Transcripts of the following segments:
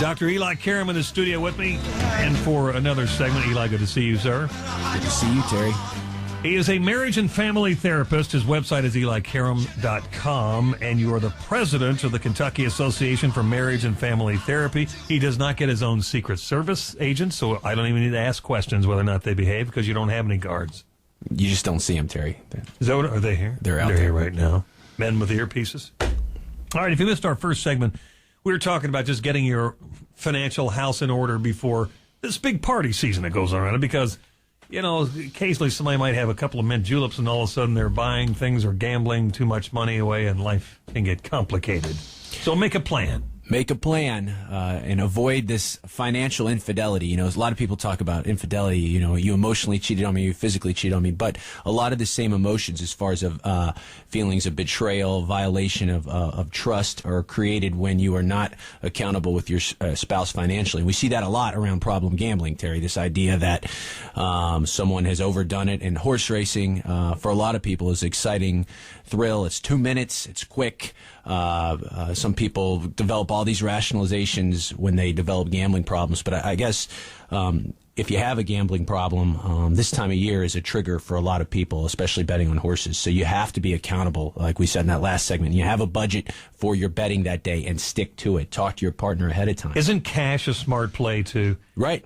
Dr. Eli Karam in the studio with me. And for another segment, Eli, good to see you, sir. Good to see you, Terry. He is a marriage and family therapist. His website is elikaram.com, and you are the president of the Kentucky Association for Marriage and Family Therapy. He does not get his own Secret Service agent, so I don't even need to ask questions whether or not they behave because you don't have any guards. You just don't see them, Terry. Is that what, are they here? They're out They're there here right now. Men with earpieces. All right, if you missed our first segment, we were talking about just getting your financial house in order before this big party season that goes on, because, you know, occasionally somebody might have a couple of mint juleps and all of a sudden they're buying things or gambling too much money away and life can get complicated. So make a plan. Make a plan and avoid this financial infidelity. You know, a lot of people talk about infidelity. You know, you emotionally cheated on me, you physically cheated on me, but a lot of the same emotions as far as feelings of betrayal, violation of trust are created when you are not accountable with your spouse financially. We see that a lot around problem gambling, Terry, this idea that someone has overdone it. And horse racing, for a lot of people, is an exciting thrill. It's 2 minutes. It's quick. Some people develop all these rationalizations when they develop gambling problems. But I guess if you have a gambling problem, this time of year is a trigger for a lot of people, especially betting on horses. So you have to be accountable, like we said in that last segment. You have a budget for your betting that day and stick to it. Talk to your partner ahead of time. Isn't cash a smart play to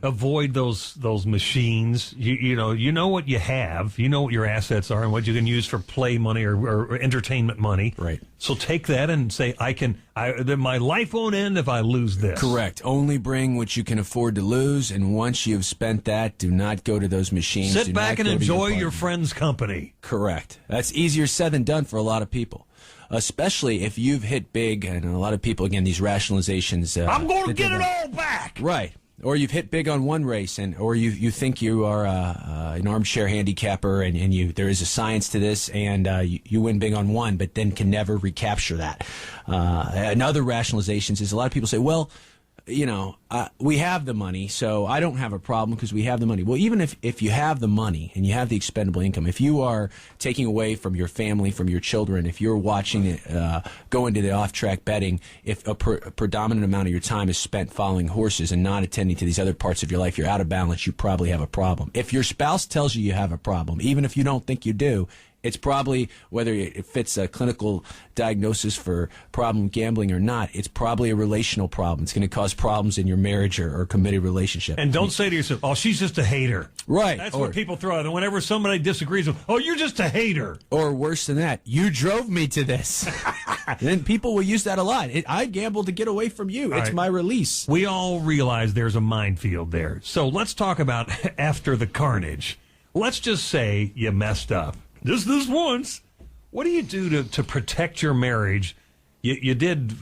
avoid those machines? You know what you have, you know what your assets are and what you can use for play money or entertainment money. Right. So take that and say, my life won't end if I lose this. Correct. Only bring what you can afford to lose, and once you've spent that, do not go to those machines. Sit back and enjoy your friend's company. Correct. That's easier said than done for a lot of people. Especially if you've hit big, and a lot of people, again, these rationalizations. I'm going to get it all back. Right. Or you've hit big on one race, or you think you are an armchair handicapper, and there is a science to this, and you win big on one, but then can never recapture that. Another rationalizations is a lot of people say, well, you know, we have the money, so I don't have a problem because we have the money. Well, even if you have the money and you have the expendable income, if you are taking away from your family, from your children, if you're watching it go into the off-track betting, if a predominant amount of your time is spent following horses and not attending to these other parts of your life, you're out of balance, you probably have a problem. If your spouse tells you have a problem, even if you don't think you do, it's probably, whether it fits a clinical diagnosis for problem gambling or not, it's probably a relational problem. It's going to cause problems in your marriage or committed relationship. And don't say to yourself, oh, she's just a hater. Right. That's what people throw out. And whenever somebody disagrees with, oh, you're just a hater. Or worse than that, you drove me to this. And people will use that a lot. I gambled to get away from you. It's my release. We all realize there's a minefield there. So let's talk about after the carnage. Let's just say you messed up. Just this once. What do you do to protect your marriage? You did,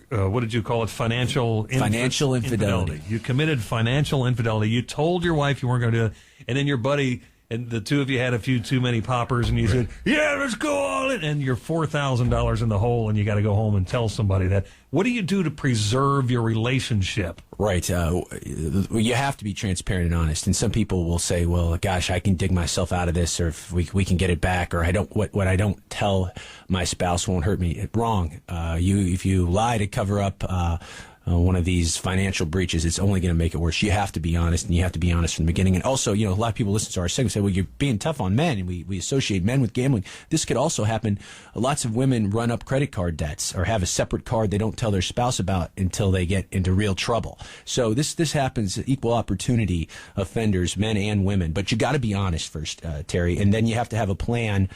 what did you call it? Financial infidelity. You committed financial infidelity. You told your wife you weren't going to do it, and then your buddy and the two of you had a few too many poppers, and you said, yeah, let's go all in, and you're $4,000 in the hole, and you got to go home and tell somebody that. What do you do to preserve your relationship? Right. You have to be transparent and honest. And some people will say, well, gosh, I can dig myself out of this, or if we can get it back, or what I don't tell my spouse won't hurt me. Wrong. If you lie to cover up one of these financial breaches, it's only going to make it worse. You have to be honest, and you have to be honest from the beginning. And also, you know, a lot of people listen to our segment and say, well, you're being tough on men, and we associate men with gambling. This could also happen. Lots of women run up credit card debts or have a separate card they don't tell their spouse about until they get into real trouble. So this happens, equal opportunity offenders, men and women. But you got to be honest first, Terry, and then you have to have a plan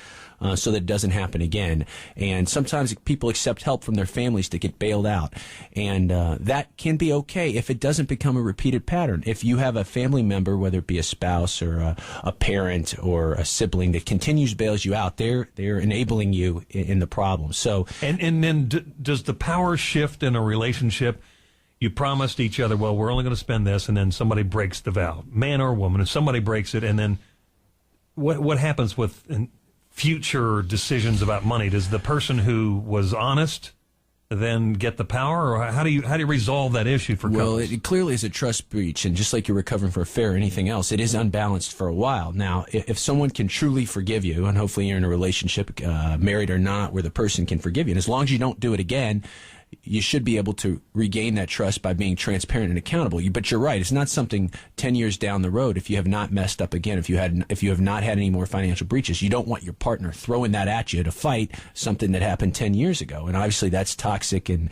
so that it doesn't happen again. And sometimes people accept help from their families to get bailed out. And that can be okay if it doesn't become a repeated pattern. If you have a family member, whether it be a spouse or a parent or a sibling that continues bails you out, they're enabling you in the problem. So, and then does the power shift in a relationship? You promised each other, well, we're only going to spend this, and then somebody breaks the vow, man or woman, and somebody breaks it, and then what happens with future decisions about money? Does the person who was honest then get the power, or how do you resolve that issue for couples? Well, it clearly is a trust breach, and just like you're recovering from affair or anything else, it is unbalanced for a while. Now, if someone can truly forgive you, and hopefully you're in a relationship, married or not, where the person can forgive you, and as long as you don't do it again, you should be able to regain that trust by being transparent and accountable. But you're right; it's not something 10 years down the road. If you have not messed up again, if you have not had any more financial breaches, you don't want your partner throwing that at you to fight something that happened 10 years ago. And obviously, that's toxic and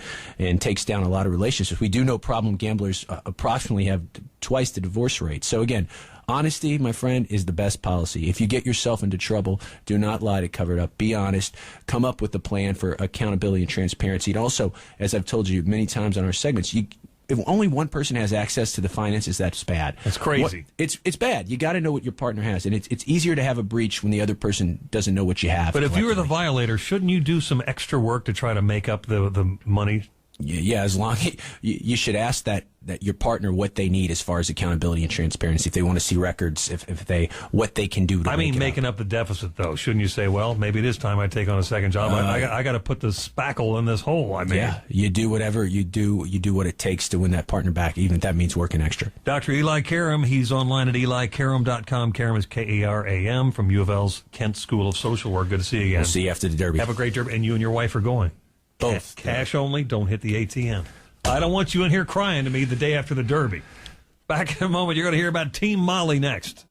takes down a lot of relationships. We do know problem gamblers approximately have twice the divorce rate. So again, honesty, my friend, is the best policy. If you get yourself into trouble, do not lie to cover it up. Be honest. Come up with a plan for accountability and transparency. And also, as I've told you many times on our segments, if only one person has access to the finances, that's bad. That's crazy. It's bad. You got to know what your partner has, and it's easier to have a breach when the other person doesn't know what you have. But if you were the violator, shouldn't you do some extra work to try to make up the money? Yeah, as long you should ask that your partner what they need as far as accountability and transparency. If they want to see records, what they can do. Making up the deficit, though. Shouldn't you say, well, maybe it is time I take on a second job. I got to put the spackle in this hole I made. Yeah, you do whatever you do. You do what it takes to win that partner back, even if that means working extra. Dr. Eli Karam, he's online at elikaram.com. Karam is Karam from U of L's Kent School of Social Work. Good to see you again. We'll see you after the Derby. Have a great Derby, and you and your wife are going. Both. Cash only. Don't hit the ATM. I don't want you in here crying to me the day after the Derby. Back in a moment, you're going to hear about Team Molly next.